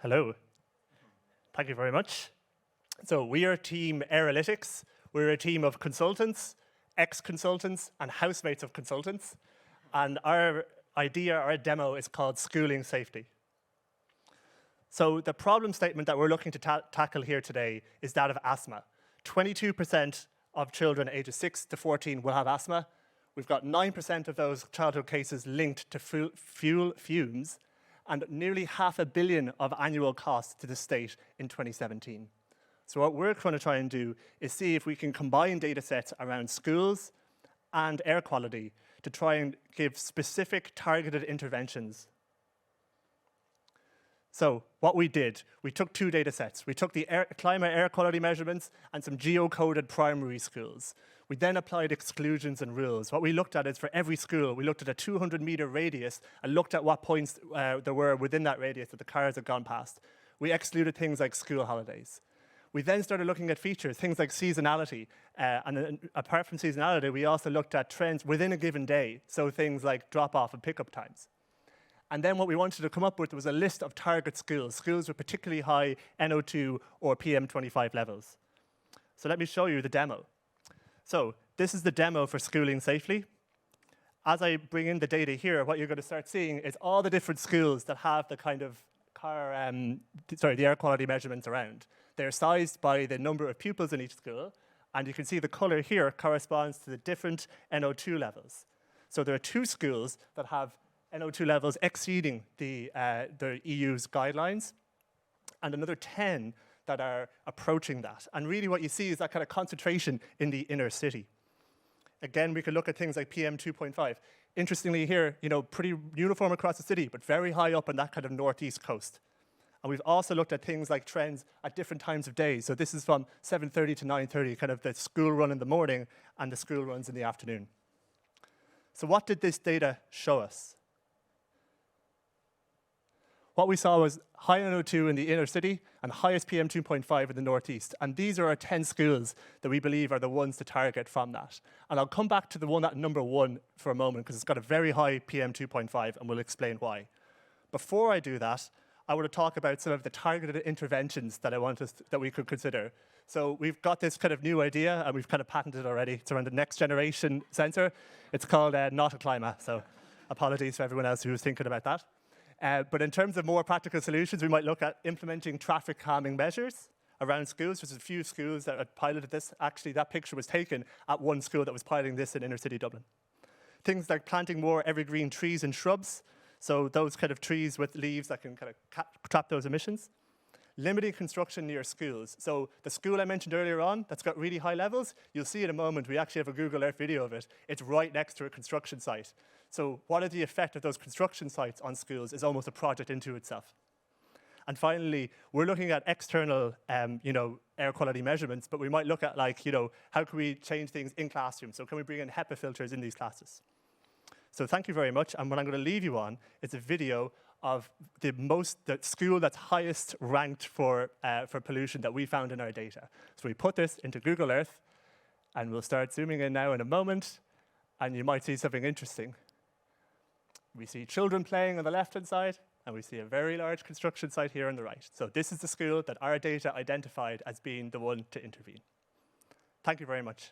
Hello. Thank you very much. So we are Team Aerlytics. We're a team of consultants, ex-consultants, and housemates of consultants. And our idea, our demo, is called Schooling Safety. So the problem statement that we're looking to tackle here today is that of asthma. 22% of children ages 6 to 14 will have asthma. We've got 9% of those childhood cases linked to fuel fumes, and nearly $500 million of annual costs to the state in 2017. So what we're going to try and do is see if we can combine data sets around schools and air quality to try and give specific targeted interventions. So what we did, we took two data sets. We took the climate air quality measurements and some geocoded primary schools. We then applied exclusions and rules. What we looked at is for every school, we looked at a 200-meter radius and looked at what points there were within that radius that the cars had gone past. We excluded things like school holidays. We then started looking at features, things like seasonality. And then, apart from seasonality, we also looked at trends within a given day, so things like drop-off and pick-up times. And then what we wanted to come up with was a list of target schools, schools with particularly high NO2 or PM25 levels. So let me show you the demo. So this is the demo for Schooling Safely. As I bring in the data here, what you're going to start seeing is all the different schools that have the kind of the air quality measurements around. They're sized by the number of pupils in each school, and you can see the color here corresponds to the different NO2 levels. So there are 2 schools that have NO2 levels exceeding the EU's guidelines, and another 10 that are approaching that. And really what you see is that kind of concentration in the inner city. Again, we could look at things like PM2.5. Interestingly here, pretty uniform across the city, but very high up on that kind of northeast coast. And we've also looked at things like trends at different times of day. So this is from 7:30 to 9:30, kind of the school run in the morning and the school runs in the afternoon. So what did this data show us? What we saw was high NO2 in the inner city and highest PM2.5 in the northeast. And these are our 10 schools that we believe are the ones to target from that. And I'll come back to the one at number 1 for a moment, because it's got a very high PM2.5, and we'll explain why. Before I do that, I want to talk about some of the targeted interventions that that we could consider. So we've got this kind of new idea, and we've kind of patented it already. It's around the next generation sensor. It's called Not a Climate, so apologies for everyone else who was thinking about that. But in terms of more practical solutions, we might look at implementing traffic calming measures around schools. There's a few schools that had piloted this. Actually, that picture was taken at one school that was piloting this in inner city Dublin. Things like planting more evergreen trees and shrubs, so those kind of trees with leaves that can kind of trap those emissions. Limiting construction near schools. So the school I mentioned earlier on that's got really high levels, you'll see in a moment, we actually have a Google Earth video of it. It's right next to a construction site. So what are the effect of those construction sites on schools is almost a project into itself. And finally, we're looking at external air quality measurements, but we might look at how can we change things in classrooms? So can we bring in HEPA filters in these classes? So thank you very much. And what I'm going to leave you on is a video of the school that's highest ranked for pollution that we found in our data. So we put this into Google Earth, and we'll start zooming in now in a moment, and you might see something interesting. We see children playing on the left-hand side, and we see a very large construction site here on the right. So this is the school that our data identified as being the one to intervene. Thank you very much.